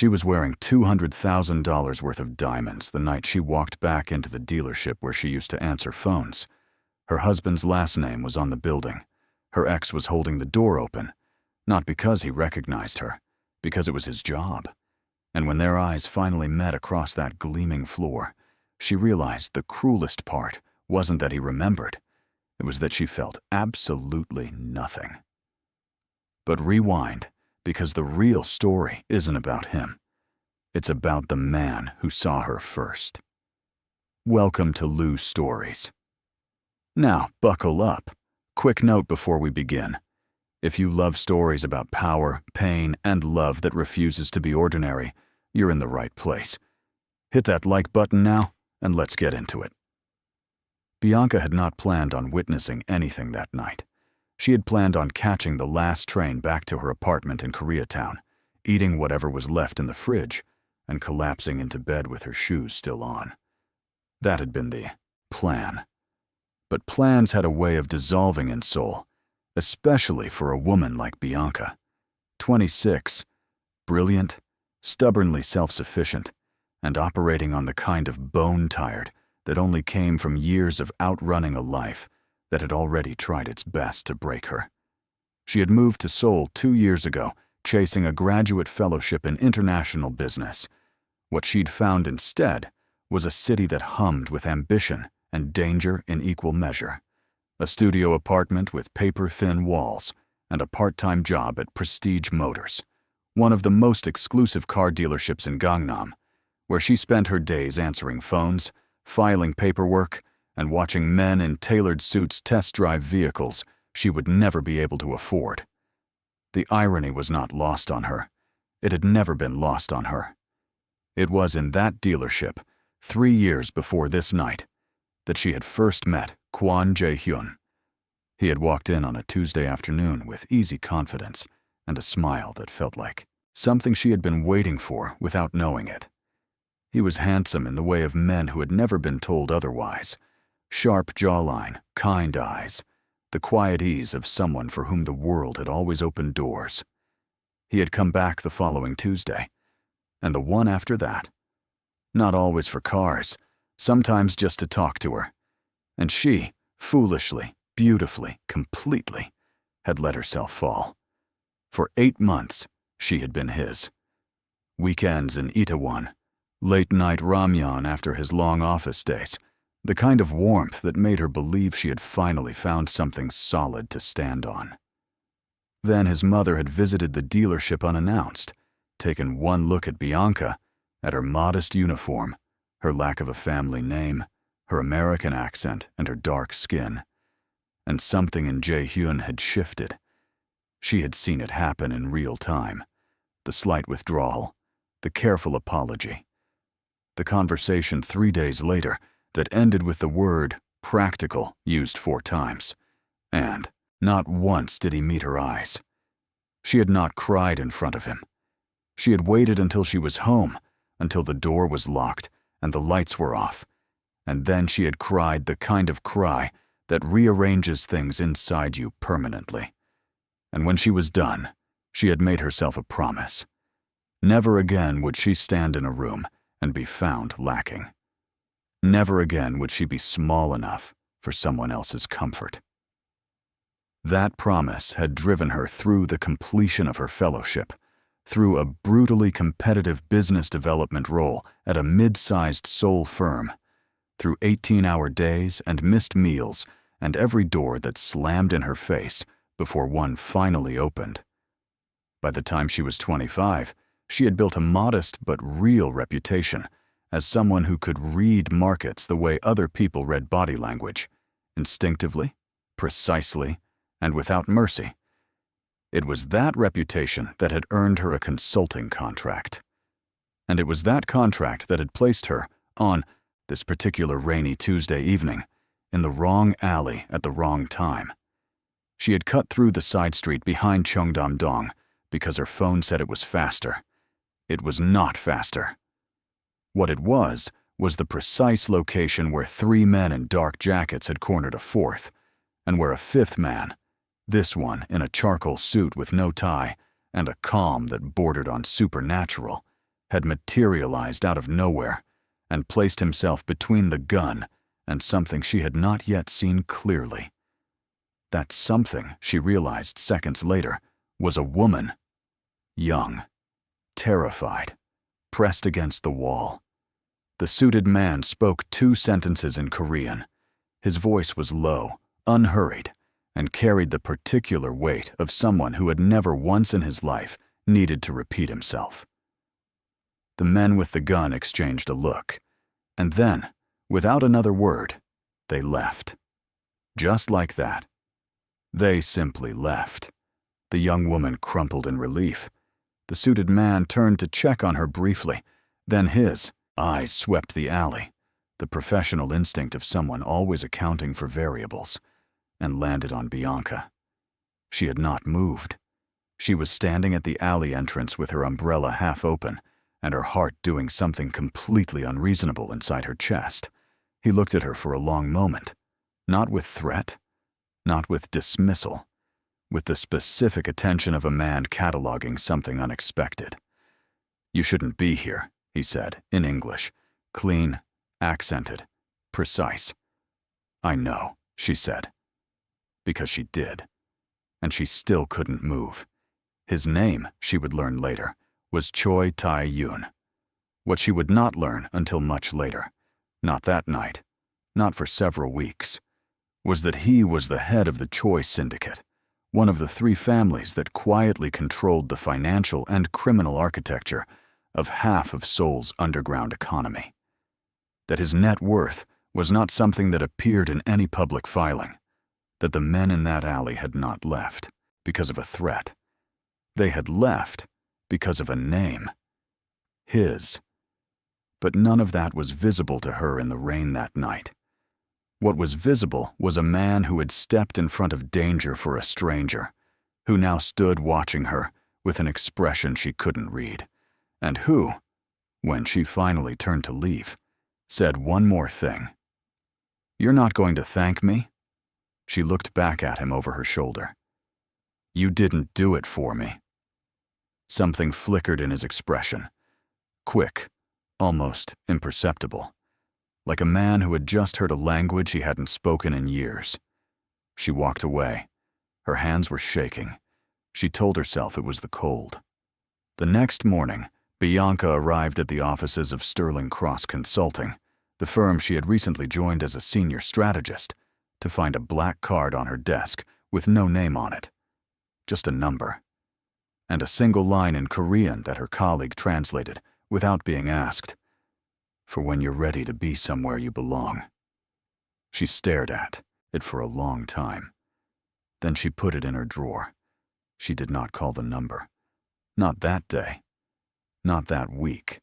She was wearing $200,000 worth of diamonds the night she walked back into the dealership where she used to answer phones. Her husband's last name was on the building. Her ex was holding the door open, not because he recognized her, because it was his job. And when their eyes finally met across that gleaming floor, she realized the cruelest part wasn't that he remembered. It was that she felt absolutely nothing. But rewind, because the real story isn't about him. It's about the man who saw her first. Welcome to Lou's Stories. Now, buckle up. Quick note before we begin. If you love stories about power, pain, and love that refuses to be ordinary, you're in the right place. Hit that like button now, and let's get into it. Bianca had not planned on witnessing anything that night. She had planned on catching the last train back to her apartment in Koreatown, eating whatever was left in the fridge, and collapsing into bed with her shoes still on. That had been the plan. But plans had a way of dissolving in Seoul, especially for a woman like Bianca. 26, brilliant, stubbornly self-sufficient, and operating on the kind of bone-tired that only came from years of outrunning a life that had already tried its best to break her. She had moved to Seoul 2 years ago, chasing a graduate fellowship in international business. What she'd found instead was a city that hummed with ambition and danger in equal measure. A studio apartment with paper-thin walls and a part-time job at Prestige Motors, one of the most exclusive car dealerships in Gangnam, where she spent her days answering phones, filing paperwork, and watching men in tailored suits test drive vehicles she would never be able to afford. The irony was not lost on her. It had never been lost on her. It was in that dealership, 3 years before this night, that she had first met Kwon Jae-hyun. He had walked in on a Tuesday afternoon with easy confidence and a smile that felt like something she had been waiting for without knowing it. He was handsome in the way of men who had never been told otherwise. Sharp jawline, kind eyes, the quiet ease of someone for whom the world had always opened doors. He had come back the following Tuesday, and the one after that. Not always for cars, sometimes just to talk to her. And she, foolishly, beautifully, completely, had let herself fall. For 8 months, she had been his. Weekends in Itaewon, late-night ramyeon after his long office days, the kind of warmth that made her believe she had finally found something solid to stand on. Then his mother had visited the dealership unannounced, taken one look at Bianca, at her modest uniform, her lack of a family name, her American accent, and her dark skin. And something in Jae-hyun had shifted. She had seen it happen in real time. The slight withdrawal, the careful apology. The conversation 3 days later that ended with the word practical used 4 times. And not once did he meet her eyes. She had not cried in front of him. She had waited until she was home, until the door was locked and the lights were off. And then she had cried the kind of cry that rearranges things inside you permanently. And when she was done, she had made herself a promise. Never again would she stand in a room and be found lacking. Never again would she be small enough for someone else's comfort. That promise had driven her through the completion of her fellowship, through a brutally competitive business development role at a mid-sized Seoul firm, through 18-hour days and missed meals and every door that slammed in her face before one finally opened. By the time she was 25, she had built a modest but real reputation as someone who could read markets the way other people read body language, instinctively, precisely, and without mercy. It was that reputation that had earned her a consulting contract. And it was that contract that had placed her, on this particular rainy Tuesday evening, in the wrong alley at the wrong time. She had cut through the side street behind Cheongdam-dong because her phone said it was faster. It was not faster. What it was the precise location where 3 men in dark jackets had cornered a 4th, and where a 5th man, this one in a charcoal suit with no tie and a calm that bordered on supernatural, had materialized out of nowhere and placed himself between the gun and something she had not yet seen clearly. That something, she realized seconds later, was a woman. Young, terrified, pressed against the wall. The suited man spoke 2 sentences in Korean. His voice was low, unhurried, and carried the particular weight of someone who had never once in his life needed to repeat himself. The men with the gun exchanged a look, and then, without another word, they left. Just like that. They simply left. The young woman crumpled in relief. The suited man turned to check on her briefly, then his eyes swept the alley, the professional instinct of someone always accounting for variables, and landed on Bianca. She had not moved. She was standing at the alley entrance with her umbrella half open, and her heart doing something completely unreasonable inside her chest. He looked at her for a long moment, not with threat, not with dismissal, with the specific attention of a man cataloging something unexpected. "You shouldn't be here," he said, in English, clean, accented, precise. "I know," she said. Because she did. And she still couldn't move. His name, she would learn later, was Choi Tae-yoon. What she would not learn until much later, not that night, not for several weeks, was that he was the head of the Choi Syndicate, one of the 3 families that quietly controlled the financial and criminal architecture of half of Seoul's underground economy. That his net worth was not something that appeared in any public filing, that the men in that alley had not left because of a threat. They had left because of a name. His. But none of that was visible to her in the rain that night. What was visible was a man who had stepped in front of danger for a stranger, who now stood watching her with an expression she couldn't read, and who, when she finally turned to leave, said one more thing. "You're not going to thank me?" She looked back at him over her shoulder. "You didn't do it for me." Something flickered in his expression, quick, almost imperceptible, like a man who had just heard a language he hadn't spoken in years. She walked away. Her hands were shaking. She told herself it was the cold. The next morning, Bianca arrived at the offices of Sterling Cross Consulting, the firm she had recently joined as a senior strategist, to find a black card on her desk with no name on it, just a number, and a single line in Korean that her colleague translated without being asked. "For when you're ready to be somewhere you belong." She stared at it for a long time. Then she put it in her drawer. She did not call the number. Not that day. Not that week.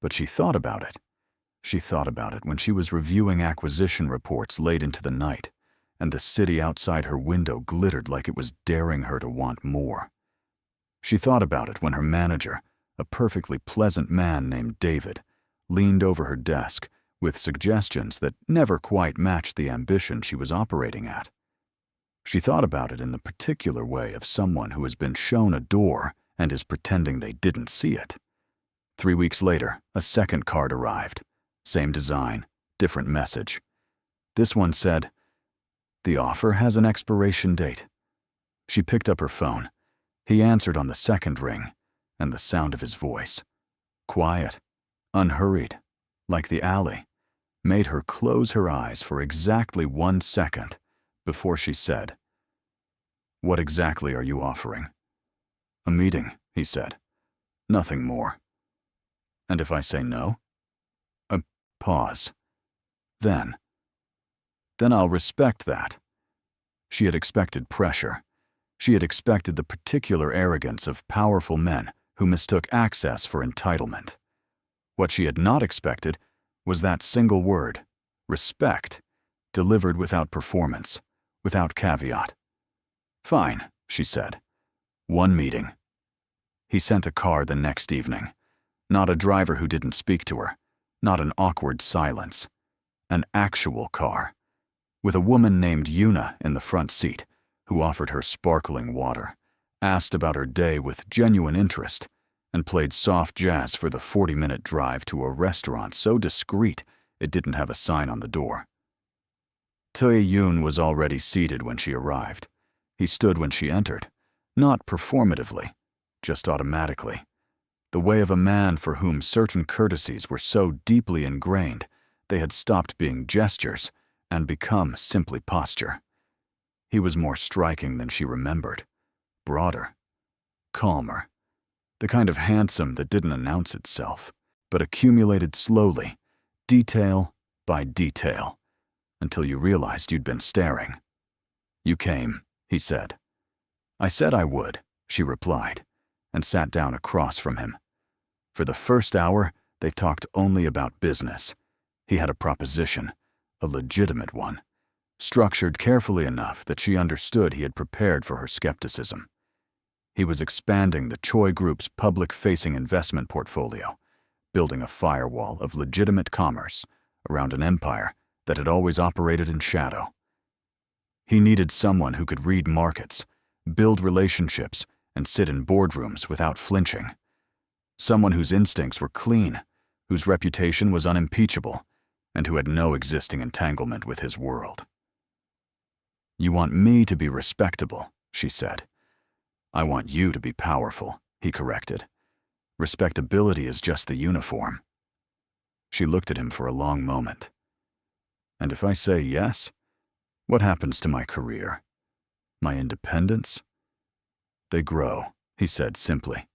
But she thought about it. She thought about it when she was reviewing acquisition reports late into the night, and the city outside her window glittered like it was daring her to want more. She thought about it when her manager, a perfectly pleasant man named David, leaned over her desk with suggestions that never quite matched the ambition she was operating at. She thought about it in the particular way of someone who has been shown a door and is pretending they didn't see it. 3 weeks later, a second card arrived. Same design, different message. This one said, "The offer has an expiration date." She picked up her phone. He answered on the second ring, and the sound of his voice, quiet, unhurried, like the alley, made her close her eyes for exactly 1 second before she said, "What exactly are you offering?" "A meeting," he said. "Nothing more." "And if I say no?" A pause. Then I'll respect that. She had expected pressure. She had expected the particular arrogance of powerful men who mistook access for entitlement. What she had not expected was that single word, respect, delivered without performance, without caveat. "Fine," she said. "1 meeting." He sent a car the next evening. Not a driver who didn't speak to her, not an awkward silence. An actual car, with a woman named Yuna in the front seat, who offered her sparkling water, asked about her day with genuine interest, and played soft jazz for the 40-minute drive to a restaurant so discreet it didn't have a sign on the door. Tae-yoon was already seated when she arrived. He stood when she entered, not performatively, just automatically, the way of a man for whom certain courtesies were so deeply ingrained they had stopped being gestures and become simply posture. He was more striking than she remembered, broader, calmer, the kind of handsome that didn't announce itself, but accumulated slowly, detail by detail, until you realized you'd been staring. "You came," he said. "I said I would," she replied, and sat down across from him. For the first hour, they talked only about business. He had a proposition, a legitimate one, structured carefully enough that she understood he had prepared for her skepticism. He was expanding the Choi Group's public-facing investment portfolio, building a firewall of legitimate commerce around an empire that had always operated in shadow. He needed someone who could read markets, build relationships, and sit in boardrooms without flinching. Someone whose instincts were clean, whose reputation was unimpeachable, and who had no existing entanglement with his world. "You want me to be respectable," she said. "I want you to be powerful," he corrected. "Respectability is just the uniform." She looked at him for a long moment. "And if I say yes, what happens to my career? My independence?" "They grow," he said simply.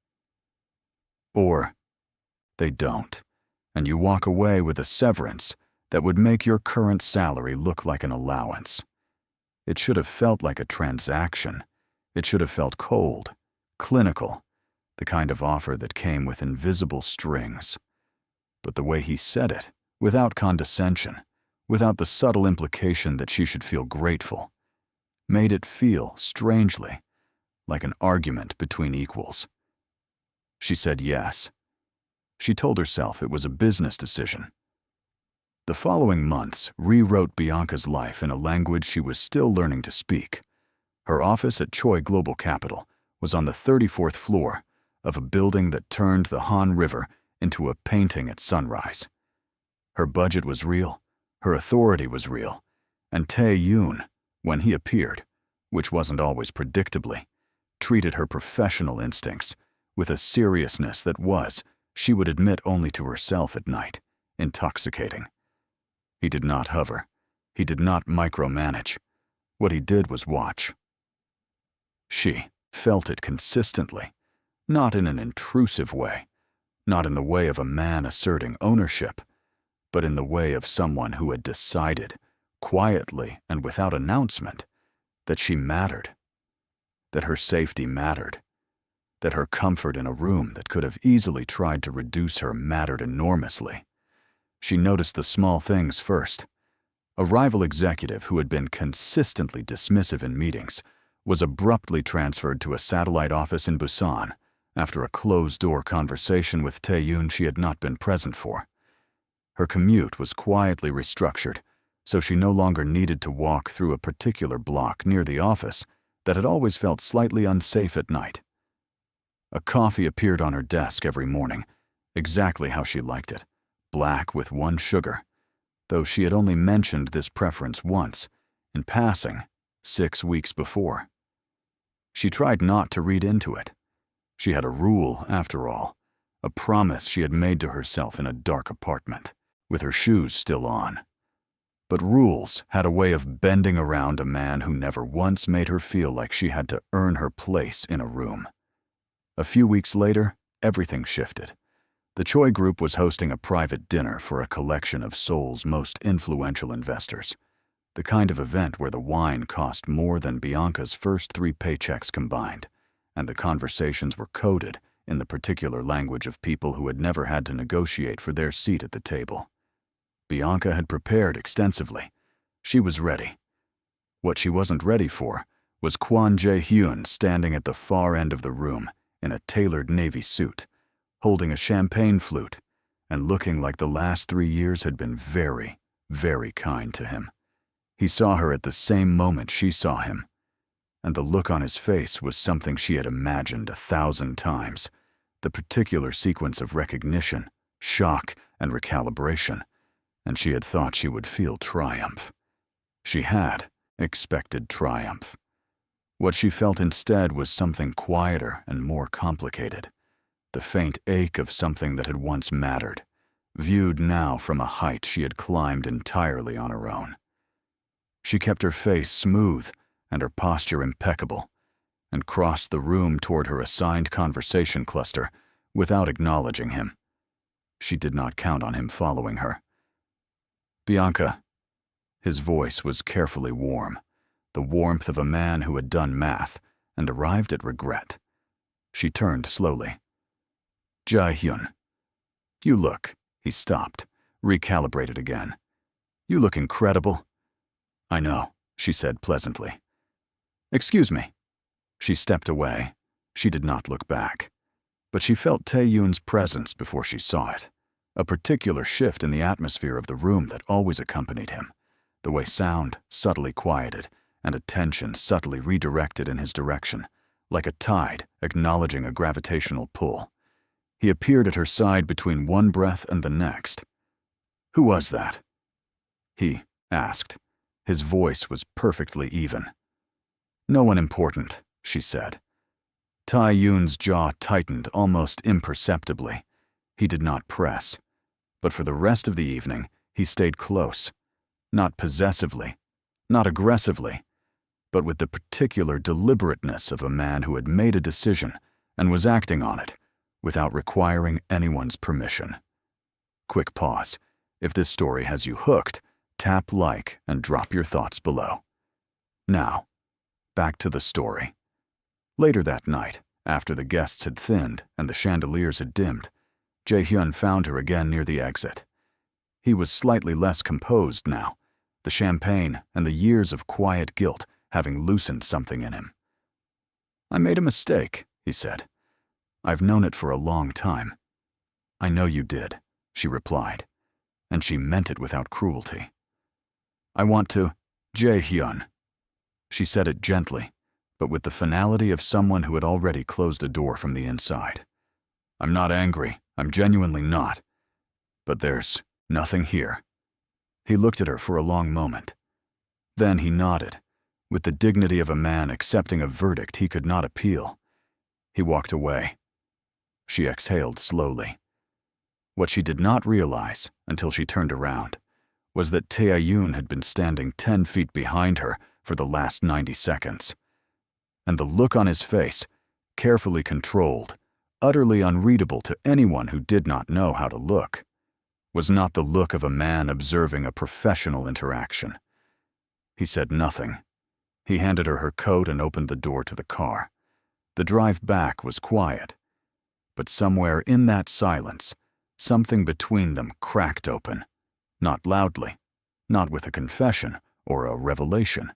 "Or they don't, and you walk away with a severance that would make your current salary look like an allowance. It should have felt like a transaction. It should have felt cold, clinical, the kind of offer that came with invisible strings. But the way he said it, without condescension, without the subtle implication that she should feel grateful, made it feel, strangely, like an argument between equals. She said yes. She told herself it was a business decision. The following months rewrote Bianca's life in a language she was still learning to speak. Her office at Choi Global Capital was on the 34th floor of a building that turned the Han River into a painting at sunrise. Her budget was real, her authority was real, and Tae-yoon, when he appeared, which wasn't always predictably, treated her professional instincts with a seriousness that was, she would admit only to herself at night, intoxicating. He did not hover. He did not micromanage. What he did was watch. She felt it consistently, not in an intrusive way, not in the way of a man asserting ownership, but in the way of someone who had decided, quietly and without announcement, that she mattered, that her safety mattered, that her comfort in a room that could have easily tried to reduce her mattered enormously. She noticed the small things first. A rival executive who had been consistently dismissive in meetings was abruptly transferred to a satellite office in Busan after a closed-door conversation with Tae-yoon she had not been present for. Her commute was quietly restructured, so she no longer needed to walk through a particular block near the office that had always felt slightly unsafe at night. A coffee appeared on her desk every morning, exactly how she liked it, black with 1 sugar, though she had only mentioned this preference once, in passing, 6 weeks before. She tried not to read into it. She had a rule, after all, a promise she had made to herself in a dark apartment, with her shoes still on. But rules had a way of bending around a man who never once made her feel like she had to earn her place in a room. A few weeks later, everything shifted. The Choi Group was hosting a private dinner for a collection of Seoul's most influential investors, the kind of event where the wine cost more than Bianca's first 3 paychecks combined, and the conversations were coded in the particular language of people who had never had to negotiate for their seat at the table. Bianca had prepared extensively. She was ready. What she wasn't ready for was Kwon Jae-hyun standing at the far end of the room in a tailored navy suit, holding a champagne flute, and looking like the last 3 years had been very, very kind to him. He saw her at the same moment she saw him, and the look on his face was something she had imagined 1,000 times, the particular sequence of recognition, shock, and recalibration, and she had thought she would feel triumph. She had expected triumph. What she felt instead was something quieter and more complicated, the faint ache of something that had once mattered, viewed now from a height she had climbed entirely on her own. She kept her face smooth and her posture impeccable, and crossed the room toward her assigned conversation cluster without acknowledging him. She did not count on him following her. "Bianca." His voice was carefully warm, the warmth of a man who had done math and arrived at regret. She turned slowly. "Jae-hyun." "You look." He stopped, recalibrated again. "You look incredible." "I know," she said pleasantly. "Excuse me." She stepped away. She did not look back. But she felt Tae-yoon's presence before she saw it, a particular shift in the atmosphere of the room that always accompanied him, the way sound subtly quieted and attention subtly redirected in his direction, like a tide acknowledging a gravitational pull. He appeared at her side between one breath and the next. "Who was that?" he asked. His voice was perfectly even. "No one important," she said. Tae-yoon's jaw tightened almost imperceptibly. He did not press. But for the rest of the evening, he stayed close. Not possessively, not aggressively, but with the particular deliberateness of a man who had made a decision and was acting on it without requiring anyone's permission. Quick pause. If this story has you hooked, tap like and drop your thoughts below. Now, back to the story. Later that night, after the guests had thinned and the chandeliers had dimmed, Jae-hyun found her again near the exit. He was slightly less composed now, the champagne and the years of quiet guilt having loosened something in him. "I made a mistake," he said. "I've known it for a long time." "I know you did," she replied, and she meant it without cruelty. "I want to, Jae-hyun." She said it gently, but with the finality of someone who had already closed a door from the inside. "I'm not angry, I'm genuinely not. But there's nothing here." He looked at her for a long moment. Then he nodded, with the dignity of a man accepting a verdict he could not appeal. He walked away. She exhaled slowly. What she did not realize, until she turned around, was that Tae-yoon had been standing 10 feet behind her for the last 90 seconds. And the look on his face, carefully controlled, utterly unreadable to anyone who did not know how to look, was not the look of a man observing a professional interaction. He said nothing. He handed her her coat and opened the door to the car. The drive back was quiet. But somewhere in that silence, something between them cracked open. Not loudly, not with a confession or a revelation,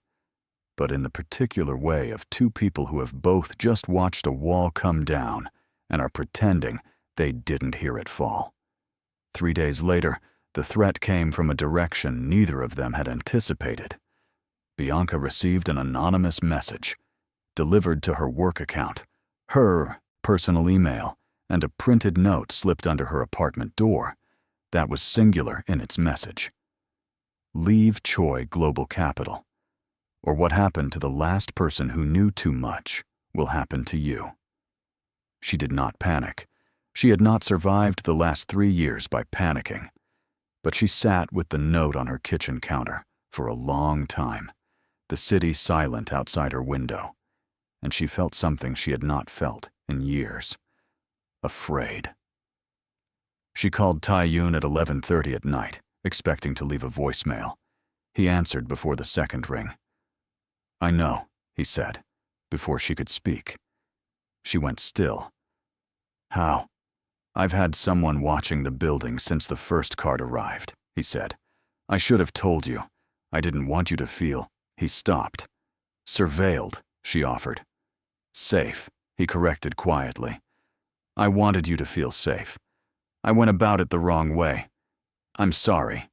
but in the particular way of two people who have both just watched a wall come down and are pretending they didn't hear it fall. 3 days later, the threat came from a direction neither of them had anticipated. Bianca received an anonymous message, delivered to her work account, her personal email, and a printed note slipped under her apartment door that was singular in its message. "Leave Choi Global Capital, or what happened to the last person who knew too much will happen to you." She did not panic. She had not survived the last 3 years by panicking. But she sat with the note on her kitchen counter for a long time, the city silent outside her window, and she felt something she had not felt in years. Afraid. She called Tae-yoon at 11:30 at night, expecting to leave a voicemail. He answered before the second ring. "I know," he said, before she could speak. She went still. "How?" "I've had someone watching the building since the first card arrived," he said. "I should have told you. I didn't want you to feel—" He stopped. "Surveilled," she offered. "Safe," he corrected quietly. "I wanted you to feel safe. I went about it the wrong way. I'm sorry."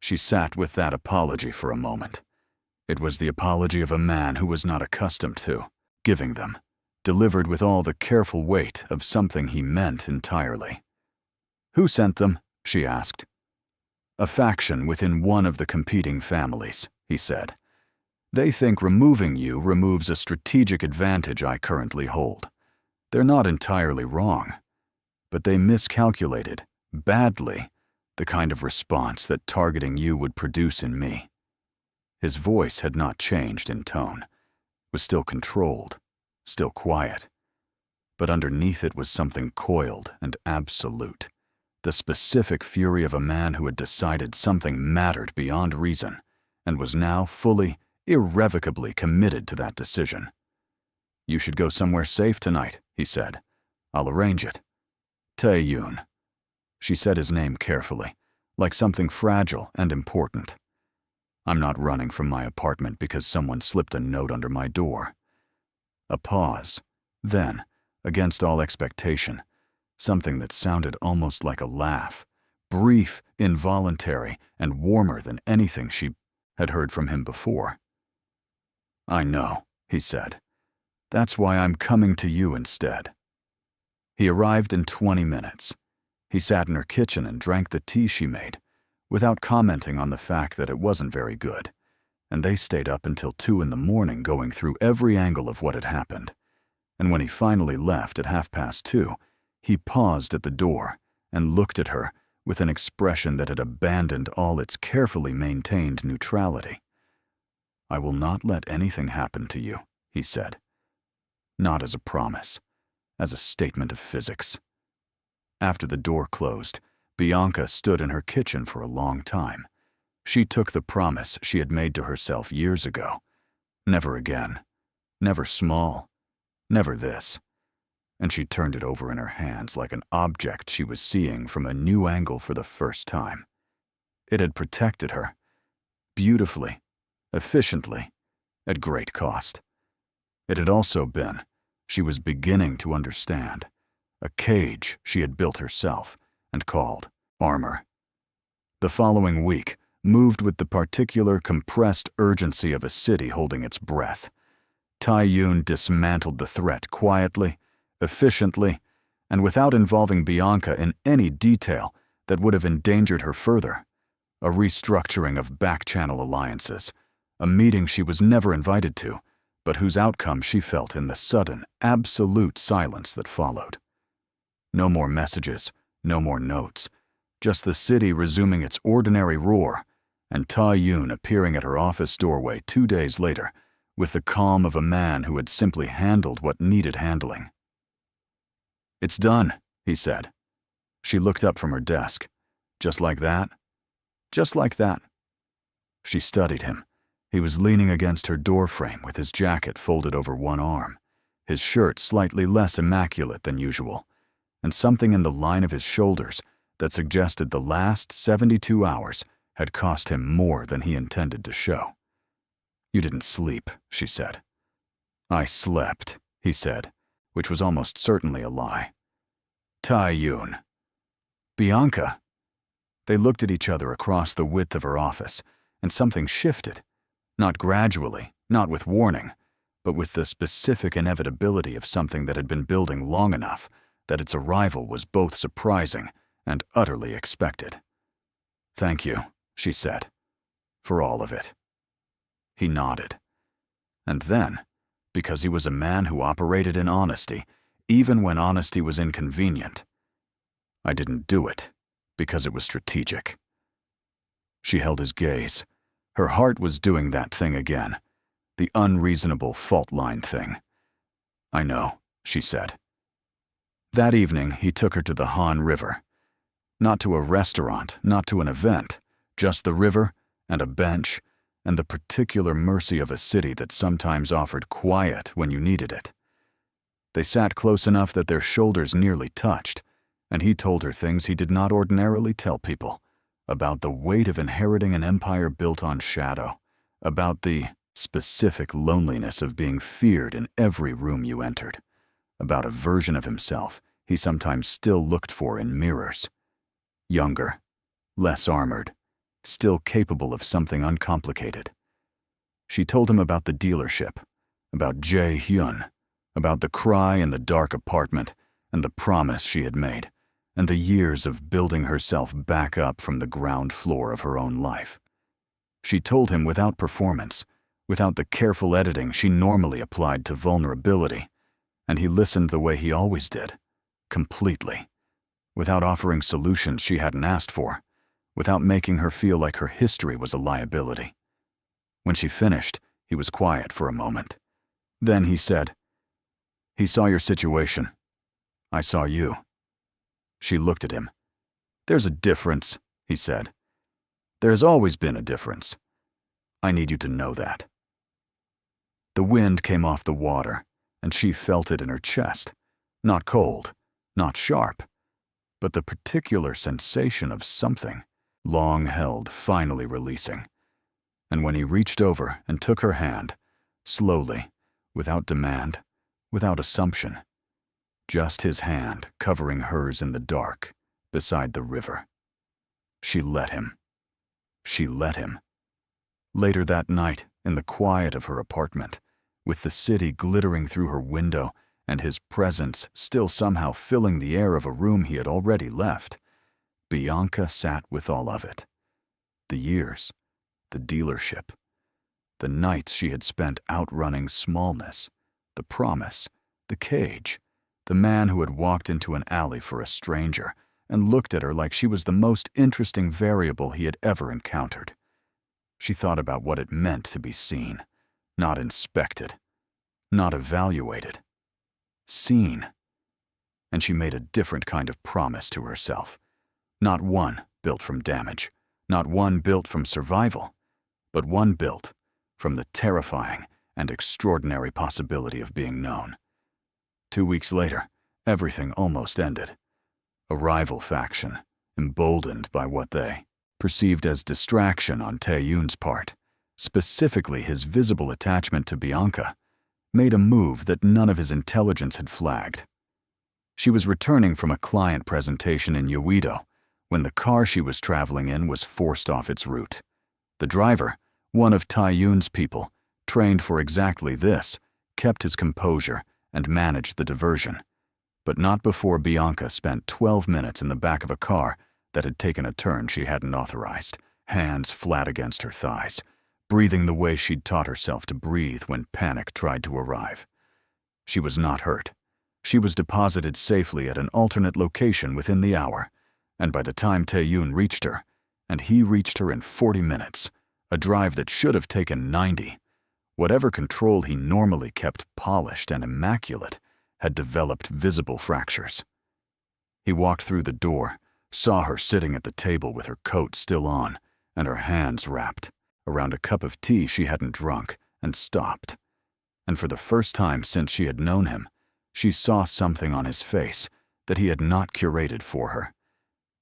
She sat with that apology for a moment. It was the apology of a man who was not accustomed to giving them, delivered with all the careful weight of something he meant entirely. "Who sent them?" she asked. "A faction within one of the competing families," he said. "They think removing you removes a strategic advantage I currently hold. They're not entirely wrong, but they miscalculated, badly, the kind of response that targeting you would produce in me." His voice had not changed in tone, was still controlled, still quiet. But underneath it was something coiled and absolute, the specific fury of a man who had decided something mattered beyond reason and was now fully, irrevocably committed to that decision. "You should go somewhere safe tonight," he said. "I'll arrange it." "Tae-yoon." She said his name carefully, like something fragile and important. "I'm not running from my apartment because someone slipped a note under my door." A pause. Then, against all expectation, something that sounded almost like a laugh, brief, involuntary, and warmer than anything she had heard from him before. "I know," he said. "That's why I'm coming to you instead." He arrived in 20 minutes. He sat in her kitchen and drank the tea she made, without commenting on the fact that it wasn't very good, and they stayed up until 2 in the morning going through every angle of what had happened. And when he finally left at 2:30, he paused at the door and looked at her with an expression that had abandoned all its carefully maintained neutrality. "I will not let anything happen to you," he said. Not as a promise, as a statement of physics. After the door closed, Bianca stood in her kitchen for a long time. She took the promise she had made to herself years ago. Never again. Never small. Never this. And she turned it over in her hands like an object she was seeing from a new angle for the first time. It had protected her. Beautifully. Efficiently. At great cost. It had also been, she was beginning to understand, a cage she had built herself and called armor. The following week moved with the particular compressed urgency of a city holding its breath. Tae-yoon dismantled the threat quietly, efficiently, and without involving Bianca in any detail that would have endangered her further. A restructuring of back-channel alliances, a meeting she was never invited to, but whose outcome she felt in the sudden, absolute silence that followed. No more messages, no more notes, just the city resuming its ordinary roar, and Tae-yoon appearing at her office doorway 2 days later with the calm of a man who had simply handled what needed handling. "It's done," he said. She looked up from her desk. "Just like that?" "Just like that." She studied him. He was leaning against her doorframe with his jacket folded over one arm, his shirt slightly less immaculate than usual, and something in the line of his shoulders that suggested the last 72 hours had cost him more than he intended to show. "You didn't sleep," she said. "I slept," he said, which was almost certainly a lie. "Tae-yoon." "Bianca." They looked at each other across the width of her office, and something shifted. Not gradually, not with warning, but with the specific inevitability of something that had been building long enough that its arrival was both surprising and utterly expected. "Thank you," she said, "for all of it." He nodded. And then, because he was a man who operated in honesty, even when honesty was inconvenient, "I didn't do it because it was strategic." She held his gaze. Her heart was doing that thing again, the unreasonable fault line thing. "I know," she said. That evening, he took her to the Han River. Not to a restaurant, not to an event, just the river and a bench and the particular mercy of a city that sometimes offered quiet when you needed it. They sat close enough that their shoulders nearly touched, and he told her things he did not ordinarily tell people, about the weight of inheriting an empire built on shadow, about the specific loneliness of being feared in every room you entered, about a version of himself he sometimes still looked for in mirrors. Younger, less armored, still capable of something uncomplicated. She told him about the dealership, about Jae-hyun, about the cry in the dark apartment and the promise she had made, and the years of building herself back up from the ground floor of her own life. She told him without performance, without the careful editing she normally applied to vulnerability, and he listened the way he always did, completely, without offering solutions she hadn't asked for, without making her feel like her history was a liability. When she finished, he was quiet for a moment. Then he said, "He saw your situation. I saw you." She looked at him. "There's a difference," he said. "There has always been a difference. I need you to know that." The wind came off the water, and she felt it in her chest. Not cold, not sharp, but the particular sensation of something, long held, finally releasing. And when he reached over and took her hand, slowly, without demand, without assumption, just his hand covering hers in the dark, beside the river. She let him. She let him. Later that night, in the quiet of her apartment, with the city glittering through her window and his presence still somehow filling the air of a room he had already left, Bianca sat with all of it. The years, the dealership, the nights she had spent outrunning smallness, the promise, the cage, the man who had walked into an alley for a stranger and looked at her like she was the most interesting variable he had ever encountered. She thought about what it meant to be seen, not inspected, not evaluated. Seen. And she made a different kind of promise to herself. Not one built from damage, not one built from survival, but one built from the terrifying and extraordinary possibility of being known. 2 weeks later, everything almost ended. A rival faction, emboldened by what they perceived as distraction on Tae-yoon's part, specifically his visible attachment to Bianca, made a move that none of his intelligence had flagged. She was returning from a client presentation in Yeouido when the car she was traveling in was forced off its route. The driver, one of Tae-yoon's people, trained for exactly this, kept his composure and managed the diversion, but not before Bianca spent 12 minutes in the back of a car that had taken a turn she hadn't authorized, hands flat against her thighs, breathing the way she'd taught herself to breathe when panic tried to arrive. She was not hurt. She was deposited safely at an alternate location within the hour, and by the time Tae-yoon reached her, and he reached her in 40 minutes, a drive that should have taken 90, whatever control he normally kept polished and immaculate had developed visible fractures. He walked through the door, saw her sitting at the table with her coat still on and her hands wrapped around a cup of tea she hadn't drunk, and stopped. And for the first time since she had known him, she saw something on his face that he had not curated for her.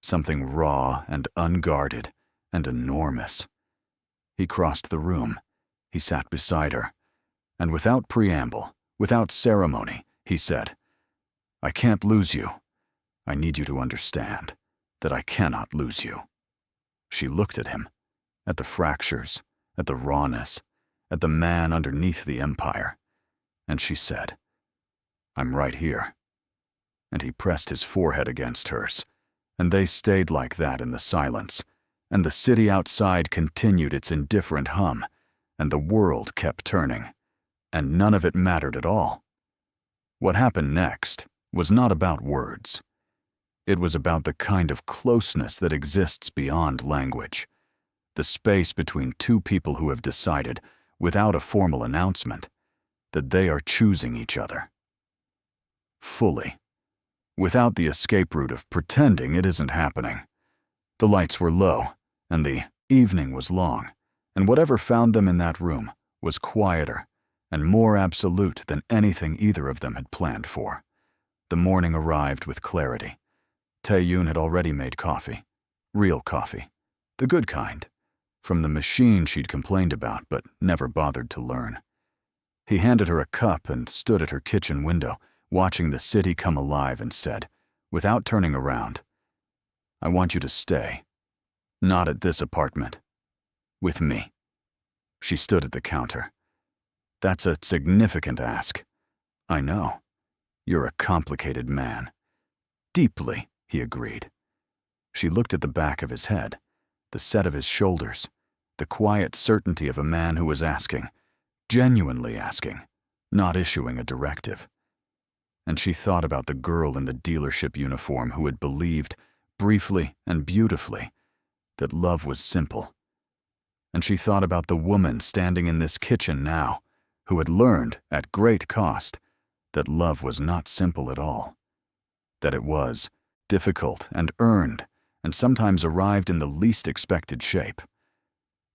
Something raw and unguarded and enormous. He crossed the room. He sat beside her. And without preamble, without ceremony, he said, "I can't lose you. I need you to understand that I cannot lose you." She looked at him, at the fractures, at the rawness, at the man underneath the empire, and she said, "I'm right here." And he pressed his forehead against hers, and they stayed like that in the silence, and the city outside continued its indifferent hum, and the world kept turning, and none of it mattered at all. What happened next was not about words. It was about the kind of closeness that exists beyond language, the space between two people who have decided, without a formal announcement, that they are choosing each other. Fully. Without the escape route of pretending it isn't happening. The lights were low, and the evening was long, and whatever found them in that room was quieter and more absolute than anything either of them had planned for. The morning arrived with clarity. Tae-yoon had already made coffee. Real coffee. The good kind. From the machine she'd complained about but never bothered to learn. He handed her a cup and stood at her kitchen window, watching the city come alive, and said, without turning around, "I want you to stay. Not at this apartment. With me." She stood at the counter. "That's a significant ask. I know. You're a complicated man. Deeply, he agreed. She looked at the back of his head, the set of his shoulders, the quiet certainty of a man who was asking, genuinely asking, not issuing a directive. And she thought about the girl in the dealership uniform who had believed, briefly and beautifully, that love was simple. And she thought about the woman standing in this kitchen now, who had learned, at great cost, that love was not simple at all. That it was difficult and earned, and sometimes arrived in the least expected shape.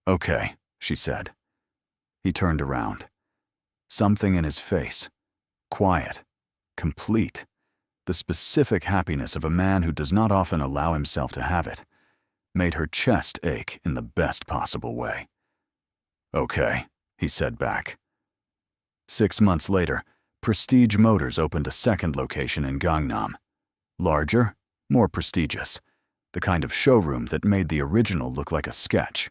"Okay," she said. He turned around. Something in his face, quiet, complete, the specific happiness of a man who does not often allow himself to have it, made her chest ache in the best possible way. "Okay," he said back. 6 months later, Prestige Motors opened a second location in Gangnam. Larger, more prestigious, the kind of showroom that made the original look like a sketch.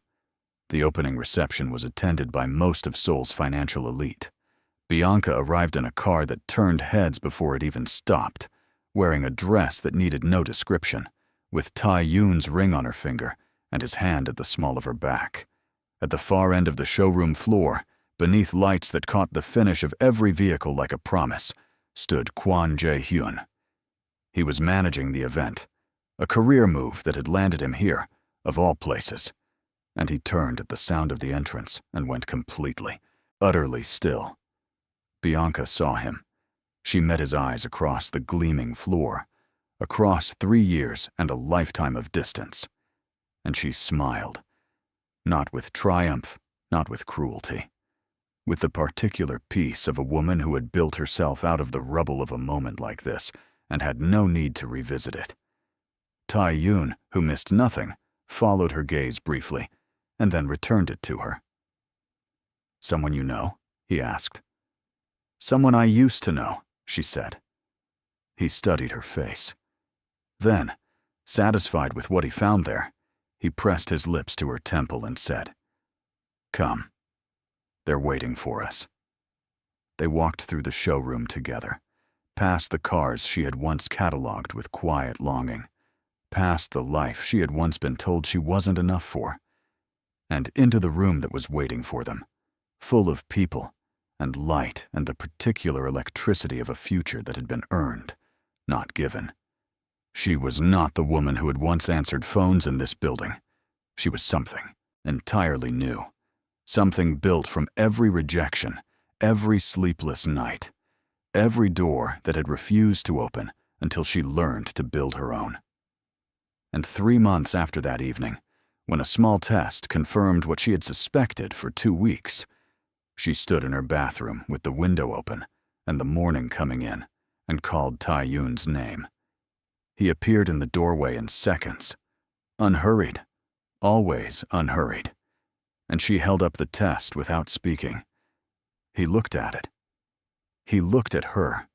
The opening reception was attended by most of Seoul's financial elite. Bianca arrived in a car that turned heads before it even stopped, wearing a dress that needed no description, with Tae-yoon's ring on her finger and his hand at the small of her back. At the far end of the showroom floor, beneath lights that caught the finish of every vehicle like a promise, stood Kwon Jae-hyun. He was managing the event, a career move that had landed him here, of all places. And he turned at the sound of the entrance and went completely, utterly still. Bianca saw him. She met his eyes across the gleaming floor, across 3 years and a lifetime of distance. And she smiled. Not with triumph, not with cruelty. With the particular peace of a woman who had built herself out of the rubble of a moment like this and had no need to revisit it. Tae-yoon, who missed nothing, followed her gaze briefly, and then returned it to her. "Someone you know?" he asked. "Someone I used to know," she said. He studied her face. Then, satisfied with what he found there, he pressed his lips to her temple and said, "Come. They're waiting for us." They walked through the showroom together, past the cars she had once catalogued with quiet longing, past the life she had once been told she wasn't enough for, and into the room that was waiting for them, full of people and light and the particular electricity of a future that had been earned, not given. She was not the woman who had once answered phones in this building. She was something entirely new, something built from every rejection, every sleepless night, every door that had refused to open until she learned to build her own. And 3 months after that evening, when a small test confirmed what she had suspected for 2 weeks, she stood in her bathroom with the window open and the morning coming in and called Tae-yoon's name. He appeared in the doorway in seconds, unhurried, always unhurried, and she held up the test without speaking. He looked at it. He looked at her.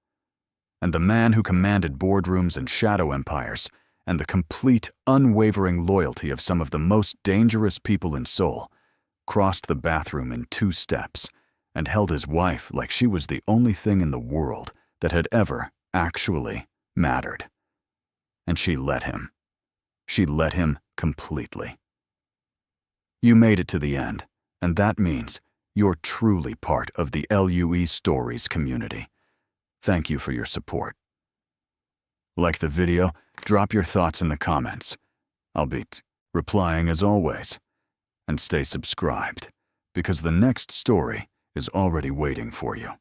And the man who commanded boardrooms and shadow empires and the complete, unwavering loyalty of some of the most dangerous people in Seoul, crossed the bathroom in 2 steps and held his wife like she was the only thing in the world that had ever actually mattered. And she let him. She let him completely. You made it to the end, and that means you're truly part of the LUE Stories community. Thank you for your support. Like the video, drop your thoughts in the comments. I'll be replying as always. And stay subscribed, because the next story is already waiting for you.